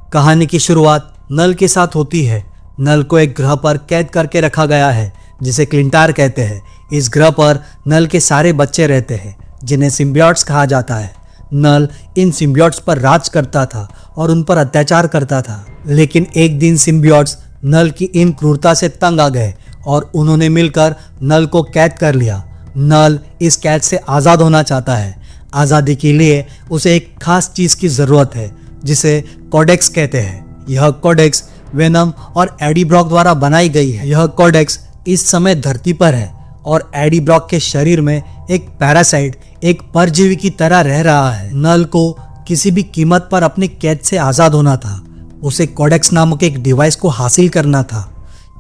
कहानी की शुरुआत नल के साथ होती है। नल को एक ग्रह पर कैद करके रखा गया है जिसे क्लिंटार कहते हैं। इस ग्रह पर नल के सारे बच्चे रहते हैं जिन्हें सिम्बियोट्स कहा जाता है। नल इन सिम्बियोट्स पर राज करता था और उन पर अत्याचार करता था। लेकिन एक दिन सिम्बियोट्स नल की इन क्रूरता से तंग आ गए और उन्होंने मिलकर नल को कैद कर लिया। नल इस कैद से आज़ाद होना चाहता है। आज़ादी के लिए उसे एक खास चीज़ की ज़रूरत है जिसे कोडेक्स कहते हैं। यह कोडेक्स वेनम और एडी ब्रॉक द्वारा बनाई गई है। यह कोडेक्स इस समय धरती पर है और एडी ब्रॉक के शरीर में एक पैरासाइट, एक परजीवी की तरह रह रहा है। नल को किसी भी कीमत पर अपनी कैद से आज़ाद होना था। उसे कोडेक्स नामक एक डिवाइस को हासिल करना था।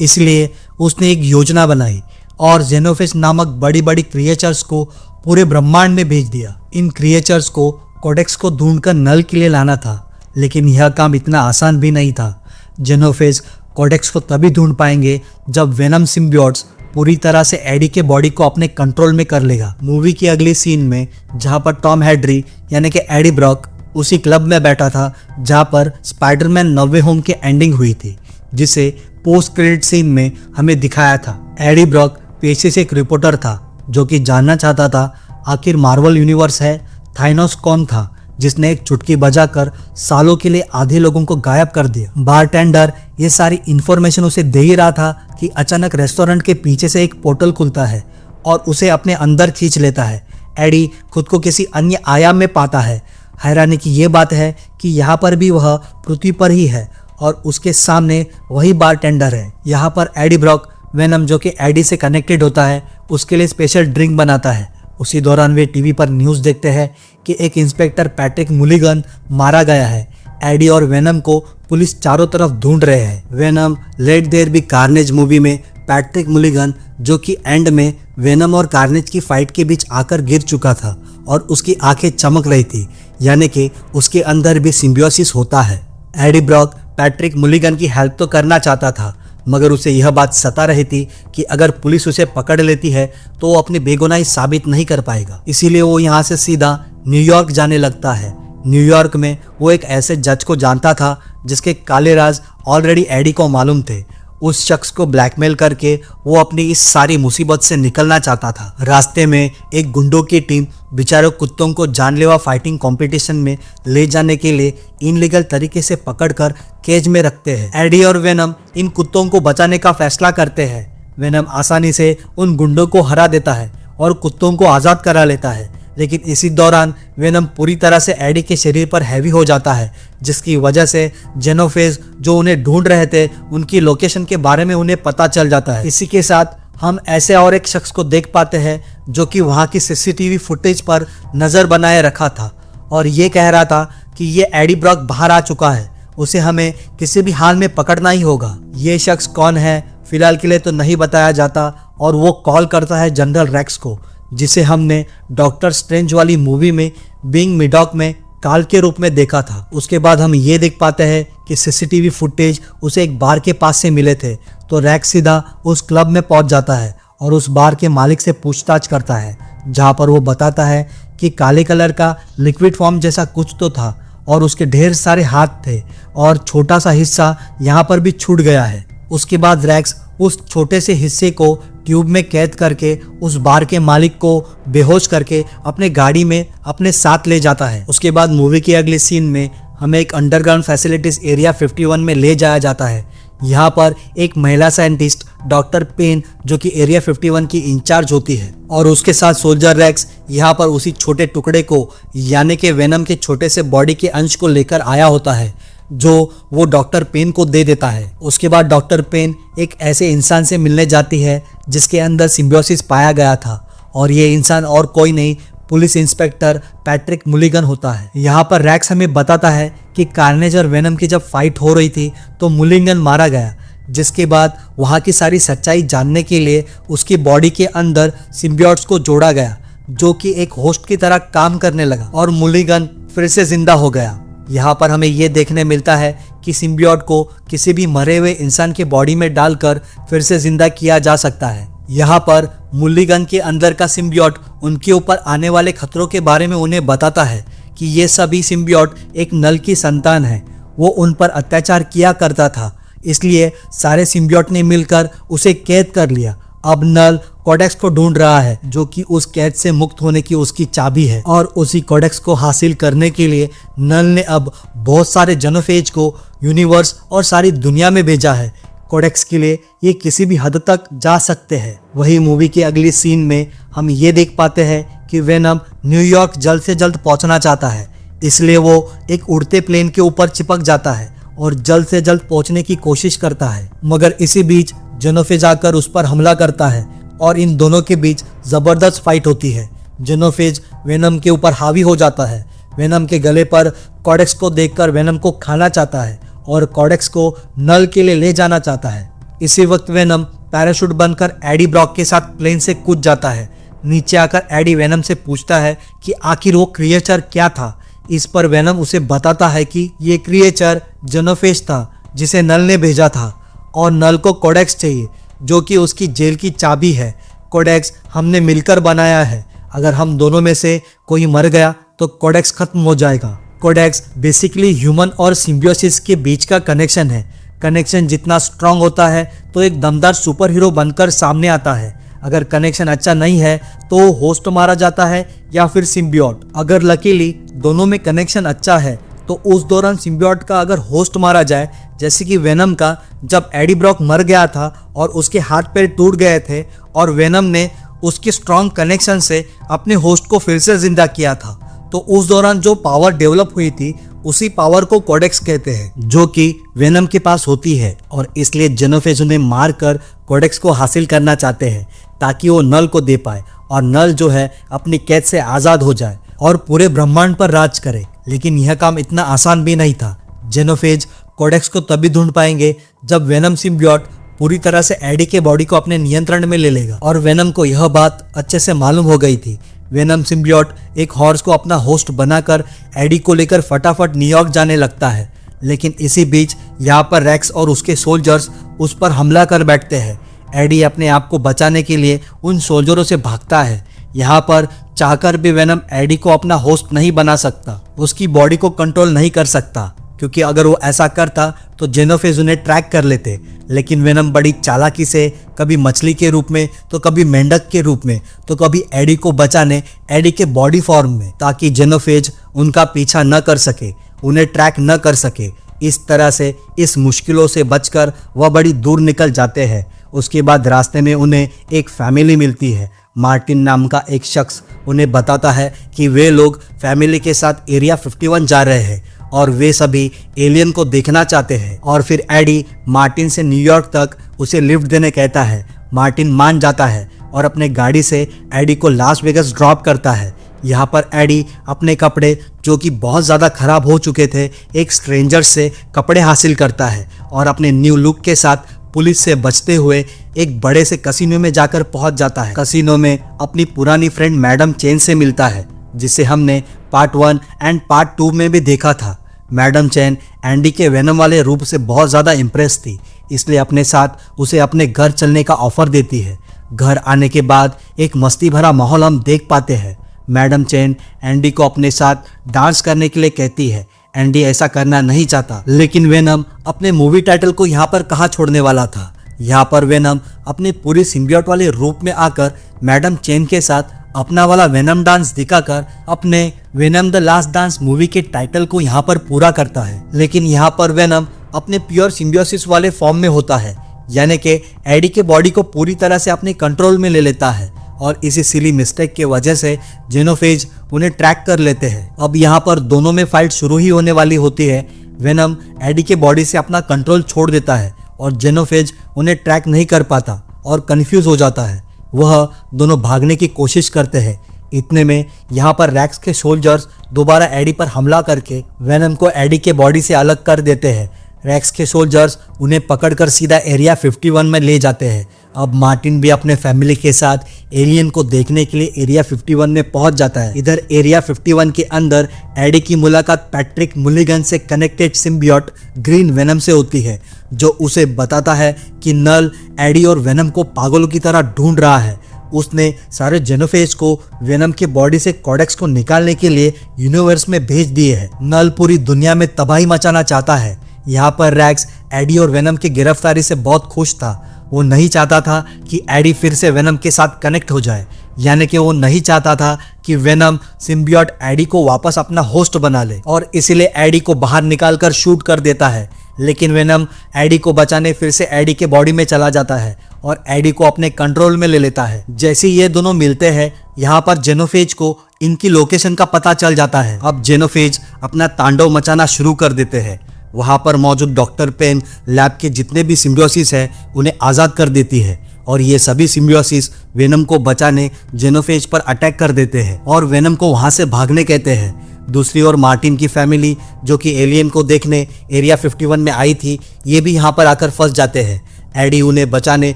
इसलिए उसने एक योजना बनाई और जेनोफेस नामक बड़ी बड़ी क्रिएचर्स को पूरे ब्रह्मांड में भेज दिया। इन क्रिएचर्स को कोडेक्स को ढूंढकर नल के लिए लाना था, लेकिन यह काम इतना आसान भी नहीं था। जेनोफेस कोडेक्स को तभी ढूंढ पाएंगे जब वेनम सिम्बियोट्स पूरी तरह से एडी के बॉडी को अपने कंट्रोल में कर लेगा। मूवी की अगली सीन में जहां पर टॉम हैड्री यानी कि एडी ब्रॉक उसी क्लब में बैठा था जहां पर स्पाइडरमैन नो वे होम की एंडिंग हुई थी, जिसे पोस्ट क्रेडिट सीन में हमें दिखाया था। एडी ब्रॉक पेशे से एक रिपोर्टर था जो कि जानना चाहता था आखिर मार्वल यूनिवर्स है थाइनोस कौन था जिसने एक चुटकी बजाकर सालों के लिए आधे लोगों को गायब कर दिया। बारटेंडर ये सारी इंफॉर्मेशन उसे दे ही रहा था कि अचानक रेस्टोरेंट के पीछे से एक पोर्टल खुलता है और उसे अपने अंदर खींच लेता है। एडी खुद को किसी अन्य आयाम में पाता है। हैरानी की ये बात है कि यहाँ पर भी वह पृथ्वी पर ही है और उसके सामने वही बारटेंडर है। यहाँ पर एडी ब्रॉक वेनम जो कि एडी से कनेक्टेड होता है उसके लिए स्पेशल ड्रिंक बनाता है। उसी दौरान वे टीवी पर न्यूज़ देखते हैं कि एक इंस्पेक्टर पैट्रिक मुलिगन मारा गया है। एडी और वेनम को पुलिस चारों तरफ ढूंढ रहे हैं। Venom let there be carnage movie में पैट्रिक मुलिगन जो कि एंड में वेनम और कार्नेज की फाइट के बीच आकर गिर चुका था और उसकी आंखें चमक रही थी, यानी कि उसके अंदर भी सिम्बियोसिस होता है। एडी ब्रॉक पैट्रिक मुलिगन की हेल्प तो करना चाहता था, मगर उसे यह बात सता रही थी कि अगर पुलिस उसे पकड़ लेती है तो वो अपनी बेगुनाही साबित नहीं कर पाएगा। इसीलिए वो यहाँ से सीधा न्यूयॉर्क जाने लगता है। न्यूयॉर्क में वो एक ऐसे जज को जानता था जिसके काले राज ऑलरेडी एडी को मालूम थे। उस शख्स को ब्लैकमेल करके वो अपनी इस सारी मुसीबत से निकलना चाहता था। रास्ते में एक गुंडों की टीम बेचारे कुत्तों को जानलेवा फाइटिंग कंपटीशन में ले जाने के लिए इनलीगल तरीके से पकड़कर केज में रखते हैं। एडी और वेनम इन कुत्तों को बचाने का फैसला करते हैं। वेनम आसानी से उन गुंडों को हरा देता है और कुत्तों को आज़ाद करा लेता है, लेकिन इसी दौरान वेनम पूरी तरह से एडी के शरीर पर हैवी हो जाता है, जिसकी वजह से जेनोफेस जो उन्हें ढूंढ रहे थे उनकी लोकेशन के बारे में उन्हें पता चल जाता है। इसी के साथ हम ऐसे और एक शख्स को देख पाते हैं जो कि वहाँ की सीसीटीवी फुटेज पर नज़र बनाए रखा था और ये कह रहा था कि ये एडी ब्रॉक बाहर आ चुका है, उसे हमें किसी भी हाल में पकड़ना ही होगा। ये शख्स कौन है फिलहाल के लिए तो नहीं बताया जाता और वो कॉल करता है जनरल रैक्स को, जिसे हमने डॉक्टर स्ट्रेंज वाली मूवी में बीइंग मिडॉक में काल के रूप में देखा था। उसके बाद हम ये देख पाते हैं कि सीसीटीवी फुटेज उसे एक बार के पास से मिले थे, तो रैक्स सीधा उस क्लब में पहुंच जाता है और उस बार के मालिक से पूछताछ करता है, जहां पर वो बताता है कि काले कलर का लिक्विड फॉर्म जैसा कुछ तो था और उसके ढेर सारे हाथ थे और छोटा सा हिस्सा यहाँ पर भी छूट गया है। उसके बाद रैक्स उस छोटे से हिस्से को ट्यूब में कैद करके उस बार के मालिक को बेहोश करके अपने गाड़ी में अपने साथ ले जाता है। उसके बाद मूवी की अगली सीन में हमें एक अंडरग्राउंड फैसिलिटीज एरिया 51 में ले जाया जाता है। यहाँ पर एक महिला साइंटिस्ट डॉक्टर पेन जो कि एरिया 51 की इंचार्ज होती है और उसके साथ सोल्जर रैक्स यहाँ पर उसी छोटे टुकड़े को यानी कि वेनम के छोटे से बॉडी के अंश को लेकर आया होता है जो वो डॉक्टर पेन को दे देता है। उसके बाद डॉक्टर पेन एक ऐसे इंसान से मिलने जाती है जिसके अंदर सिम्बियोसिस पाया गया था और ये इंसान और कोई नहीं पुलिस इंस्पेक्टर पैट्रिक मुलिगन होता है। यहाँ पर रैक्स हमें बताता है कि कार्नेज और वेनम की जब फाइट हो रही थी तो मुलिगन मारा गया, जिसके बाद वहाँ की सारी सच्चाई जानने के लिए उसकी बॉडी के अंदर सिम्बियोट्स को जोड़ा गया जो कि एक होस्ट की तरह काम करने लगा और मुलिगन फिर से जिंदा हो गया। यहाँ पर हमें ये देखने मिलता है कि सिम्बियोट को किसी भी मरे हुए इंसान के बॉडी में डालकर फिर से जिंदा किया जा सकता है। यहाँ पर मुलिगन के अंदर का सिम्बियोट उनके ऊपर आने वाले खतरों के बारे में उन्हें बताता है कि ये सभी सिम्बियोट एक नल की संतान है। वो उन पर अत्याचार किया करता था, इसलिए सारे सिम्बियोट ने मिलकर उसे कैद कर लिया। अब नल कोडेक्स को ढूंढ रहा है, जो कि उस कैद से मुक्त होने की उसकी चाबी है। और उसी कोडेक्स को हासिल करने के लिए नल ने अब बहुत सारे जेनोफेज को यूनिवर्स और सारी दुनिया में भेजा है। कोडेक्स के लिए ये किसी भी हद तक जा सकते हैं। वही मूवी की अगली सीन में हम ये देख पाते हैं कि वेनम न्यूयॉर्क जल्द से जल्द पहुंचना चाहता है, इसलिए वो एक उड़ते प्लेन के ऊपर चिपक जाता है और जल्द से जल्द पहुंचने की कोशिश करता है। मगर इसी बीच जेनोफेज आकर उस पर हमला करता है और इन दोनों के बीच जबरदस्त फाइट होती है। जेनोफेज वेनम के ऊपर हावी हो जाता है। वेनम के गले पर कोडेक्स को देखकर वेनम को खाना चाहता है और कोडेक्स को नल के लिए ले जाना चाहता है। इसी वक्त वेनम पैराशूट बनकर एडी ब्रॉक के साथ प्लेन से कूद जाता है। नीचे आकर एडी वेनम से पूछता है कि आखिर वो क्रिएचर क्या था। इस पर वेनम उसे बताता है कि ये क्रिएचर जेनोफेज था, जिसे नल ने भेजा था और नल को कोडेक्स चाहिए, जो कि उसकी जेल की चाबी है। कोडेक्स हमने मिलकर बनाया है, अगर हम दोनों में से कोई मर गया तो कोडेक्स खत्म हो जाएगा। कोडेक्स बेसिकली ह्यूमन और सिम्बियोसिस के बीच का कनेक्शन है। कनेक्शन जितना स्ट्रांग होता है तो एक दमदार सुपर हीरो बनकर सामने आता है। अगर कनेक्शन अच्छा नहीं है तो होस्ट मारा जाता है या फिर सिम्बियोट। अगर लकीली दोनों में कनेक्शन अच्छा है तो उस दौरान सिम्बियोट का अगर होस्ट मारा जाए, जैसे कि वेनम का जब एडी ब्रॉक मर गया था और उसके हाथ पैर टूट गए थे और वेनम ने उसके स्ट्रांग कनेक्शन से अपने होस्ट को फिर से जिंदा किया था, तो उस दौरान जो पावर डेवलप हुई थी उसी पावर को कोडेक्स कहते हैं, जो कि वेनम के पास होती है। और इसलिए जेनोफेज उन्हें मारकर कोडेक्स को हासिल करना चाहते हैं ताकि वो नल को दे पाए और नल जो है अपनी कैद से आज़ाद हो जाए और पूरे ब्रह्मांड पर राज करे। लेकिन यह काम इतना आसान भी नहीं था। जेनोफेज कोडेक्स को तभी ढूंढ पाएंगे जब वेनम सिम्बियोट पूरी तरह से एडी के बॉडी को अपने नियंत्रण में ले लेगा। और वेनम को यह बात अच्छे से मालूम हो गई थी। वेनम सिम्बियोट एक हॉर्स को अपना होस्ट बनाकर एडी को लेकर फटाफट न्यूयॉर्क जाने लगता है। लेकिन इसी बीच यहाँ पर रेक्स और उसके सोल्जर्स उस पर हमला कर बैठते हैं। एडी अपने आप को बचाने के लिए उन सोल्जरों से भागता है। यहाँ पर चाहकर भी वेनम एडी को अपना होस्ट नहीं बना सकता, उसकी बॉडी को कंट्रोल नहीं कर सकता, क्योंकि अगर वो ऐसा करता तो जेनोफेज उन्हें ट्रैक कर लेते। लेकिन वेनम बड़ी चालाकी से कभी मछली के रूप में तो कभी मेंढक के रूप में तो कभी एडी को बचाने एडी के बॉडी फॉर्म में, ताकि जेनोफेज उनका पीछा न कर सके, उन्हें ट्रैक न कर सके। इस तरह से इस मुश्किलों से बचकर वह बड़ी दूर निकल जाते हैं। उसके बाद रास्ते में उन्हें एक फैमिली मिलती है। मार्टिन नाम का एक शख्स उन्हें बताता है कि वे लोग फैमिली के साथ एरिया 51 जा रहे हैं और वे सभी एलियन को देखना चाहते हैं। और फिर एडी मार्टिन से न्यूयॉर्क तक उसे लिफ्ट देने कहता है। मार्टिन मान जाता है और अपने गाड़ी से एडी को लास वेगस ड्रॉप करता है। यहाँ पर एडी अपने कपड़े, जो कि बहुत ज़्यादा खराब हो चुके थे, एक स्ट्रेंजर से कपड़े हासिल करता है और अपने न्यू लुक के साथ पुलिस से बचते हुए एक बड़े से कसिनो में जाकर पहुंच जाता है। कसिनो में अपनी पुरानी फ्रेंड मैडम चेन से मिलता है, जिसे हमने पार्ट 1 एंड पार्ट 2 में भी देखा था। मैडम चेन एंडी के वेनम वाले रूप से बहुत ज़्यादा इम्प्रेस थी, इसलिए अपने साथ उसे अपने घर चलने का ऑफर देती है। घर आने के बाद एक मस्ती भरा माहौल हम देख पाते हैं। मैडम चेन एंडी को अपने साथ डांस करने के लिए कहती है। एंडी ऐसा करना नहीं चाहता, लेकिन वेनम अपने मूवी टाइटल को यहाँ पर कहाँ छोड़ने वाला था। यहाँ पर वेनम अपने पूरे सिम्बियोट वाले रूप में आकर मैडम चेन के साथ अपना वाला वेनम डांस दिखाकर अपने venom the last dance movie के टाइटल को यहाँ पर पूरा करता है। लेकिन यहाँ पर वेनम अपने प्योर सिम्बियोसिस वाले फॉर्म में होता है, यानी कि एडी के बॉडी को पूरी तरह से अपने कंट्रोल में ले लेता है और इसी सिली मिस्टेक के वजह से जेनोफेज उन्हें ट्रैक कर लेते हैं। अब यहाँ पर दोनों में फाइट शुरू ही होने वाली होती है। वेनम एडी के बॉडी से अपना कंट्रोल छोड़ देता है और जेनोफेज उन्हें ट्रैक नहीं कर पाता और कंफ्यूज हो जाता है। वह दोनों भागने की कोशिश करते हैं। इतने में यहाँ पर रैक्स के सोल्जर्स दोबारा एडी पर हमला करके वेनम को एडी के बॉडी से अलग कर देते हैं। रैक्स के सोल्जर्स उन्हें पकड़कर सीधा एरिया 51 में ले जाते हैं। अब मार्टिन भी अपने फैमिली के साथ एलियन को देखने के लिए एरिया 51 में पहुंच जाता है। इधर एरिया 51 के अंदर एडी की मुलाकात पैट्रिक मुलिगन से कनेक्टेड सिम्बियोट ग्रीन वेनम से होती है, जो उसे बताता है कि नल एडी और वेनम को पागलों की तरह ढूंढ रहा है। उसने सारे जेनोफेज को वेनम के बॉडी से कोडेक्स को निकालने के लिए यूनिवर्स में भेज दिए है। नल पूरी दुनिया में तबाही मचाना चाहता है। यहाँ पर रैक्स एडी और वेनम की गिरफ्तारी से बहुत खुश था। वो नहीं चाहता था कि एडी फिर से वेनम के साथ कनेक्ट हो जाए, यानी कि वो नहीं चाहता था कि वेनम सिम्बियोट एडी को वापस अपना होस्ट बना ले, और इसीलिए एडी को बाहर निकालकर शूट कर देता है। लेकिन वेनम एडी को बचाने फिर से एडी के बॉडी में चला जाता है और एडी को अपने कंट्रोल में ले लेता है। जैसे ये दोनों मिलते हैं, यहाँ पर जेनोफेज को इनकी लोकेशन का पता चल जाता है। अब जेनोफेज अपना तांडव मचाना शुरू कर देते हैं। वहाँ पर मौजूद डॉक्टर पेन लैब के जितने भी सिम्बियोसिस हैं उन्हें आज़ाद कर देती है, और ये सभी सिम्बियोसिस वेनम को बचाने जेनोफेज पर अटैक कर देते हैं और वेनम को वहाँ से भागने कहते हैं। दूसरी ओर मार्टिन की फैमिली, जो कि एलियन को देखने एरिया 51 में आई थी, ये भी यहाँ पर आकर फंस जाते हैं। एडी उन्हें बचाने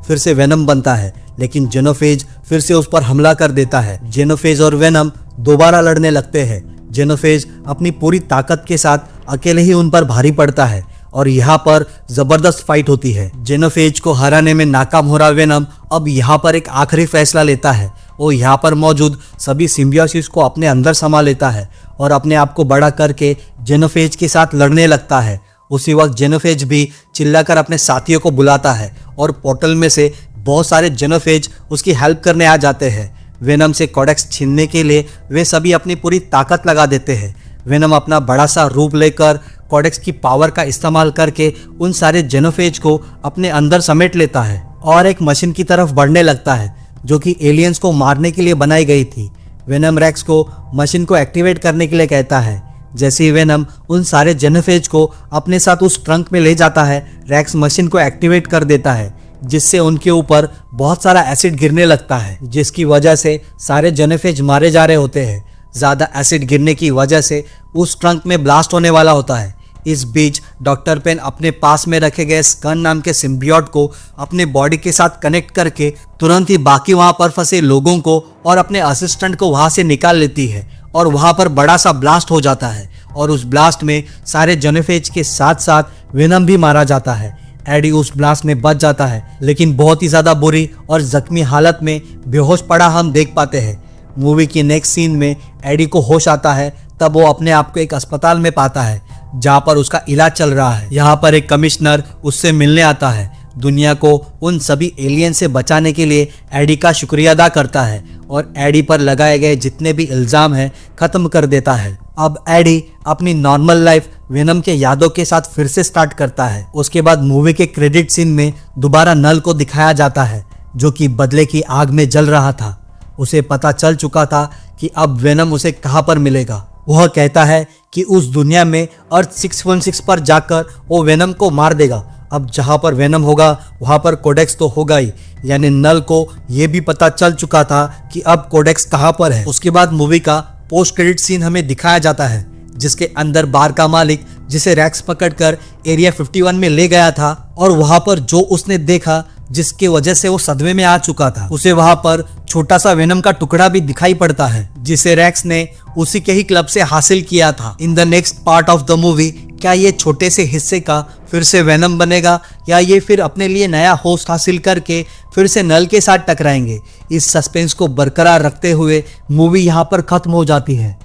फिर से वेनम बनता है, लेकिन जेनोफेज फिर से उस पर हमला कर देता है। जेनोफेज और वेनम दोबारा लड़ने लगते हैं। जेनोफेज अपनी पूरी ताकत के साथ अकेले ही उन पर भारी पड़ता है और यहाँ पर जबरदस्त फाइट होती है। जेनोफेज को हराने में नाकाम हो रहा वेनम अब यहाँ पर एक आखिरी फैसला लेता है। वो यहाँ पर मौजूद सभी सिम्बियोसिस को अपने अंदर समा लेता है और अपने आप को बड़ा करके जेनोफेज के साथ लड़ने लगता है। उसी वक्त जेनोफेज भी चिल्लाकर अपने साथियों को बुलाता है और पोर्टल में से बहुत सारे जेनोफेज उसकी हेल्प करने आ जाते हैं। वेनम से कोडेक्स छीनने के लिए वे सभी अपनी पूरी ताकत लगा देते हैं। वेनम अपना बड़ा सा रूप लेकर कोडेक्स की पावर का इस्तेमाल करके उन सारे जेनोफेज को अपने अंदर समेट लेता है और एक मशीन की तरफ बढ़ने लगता है, जो कि एलियंस को मारने के लिए बनाई गई थी। वेनम रैक्स को मशीन को एक्टिवेट करने के लिए कहता है। जैसे ही वेनम उन सारे जेनोफेज को अपने साथ उस ट्रंक में ले जाता है, रैक्स मशीन को एक्टिवेट कर देता है, जिससे उनके ऊपर बहुत सारा एसिड गिरने लगता है, जिसकी वजह से सारे जेनोफेज मारे जा रहे होते हैं। ज़्यादा एसिड गिरने की वजह से उस ट्रंक में ब्लास्ट होने वाला होता है। इस बीच डॉक्टर पेन अपने पास में रखे गए स्कन नाम के सिम्बियोट को अपने बॉडी के साथ कनेक्ट करके तुरंत ही बाकी वहाँ पर फंसे लोगों को और अपने असिस्टेंट को वहाँ से निकाल लेती है, और वहाँ पर बड़ा सा ब्लास्ट हो जाता है और उस ब्लास्ट में सारे जेनोफेज के साथ साथ वेनम भी मारा जाता है। एडी उस ब्लास्ट में बच जाता है, लेकिन बहुत ही ज़्यादा बुरी और जख्मी हालत में बेहोश पड़ा हम देख पाते हैं। मूवी की नेक्स्ट सीन में एडी को होश आता है, तब वो अपने आप को एक अस्पताल में पाता है जहाँ पर उसका इलाज चल रहा है। यहाँ पर एक कमिश्नर उससे मिलने आता है। दुनिया को उन सभी एलियन से बचाने के लिए एडी का शुक्रिया अदा करता है और एडी पर लगाए गए जितने भी इल्ज़ाम हैं ख़त्म कर देता है। अब एडी अपनी नॉर्मल लाइफ वेनम के यादों के साथ फिर से स्टार्ट करता है। उसके बाद मूवी के क्रेडिट सीन में दोबारा नल को दिखाया जाता है, जो कि बदले की आग में जल रहा था। उसे पता चल चुका था कि अब वेनम उसे कहाँ पर मिलेगा। वह कहता है कि उस दुनिया में अर्थ 616 पर जाकर वो वेनम को मार देगा। अब जहाँ पर वेनम होगा वहाँ पर कोडेक्स तो होगा ही, यानी नल को ये भी पता चल चुका था कि अब कोडेक्स कहाँ पर है। उसके बाद मूवी का पोस्ट क्रेडिट सीन हमें दिखाया जाता है, जिसके अंदर बार का मालिक जिसे रैक्स पकड़कर एरिया 51 में ले गया था, और वहाँ पर जो उसने देखा जिसकी वजह से वो सदमे में आ चुका था, उसे वहाँ पर छोटा सा वेनम का टुकड़ा भी दिखाई पड़ता है, जिसे रैक्स ने उसी के ही क्लब से हासिल किया था। In the next part of the movie क्या ये छोटे से हिस्से का फिर से वेनम बनेगा, या ये फिर अपने लिए नया होस्ट हासिल करके फिर से नल के साथ टकराएंगे? इस सस्पेंस को बरकरार रखते हुए मूवी यहाँ पर खत्म हो जाती है।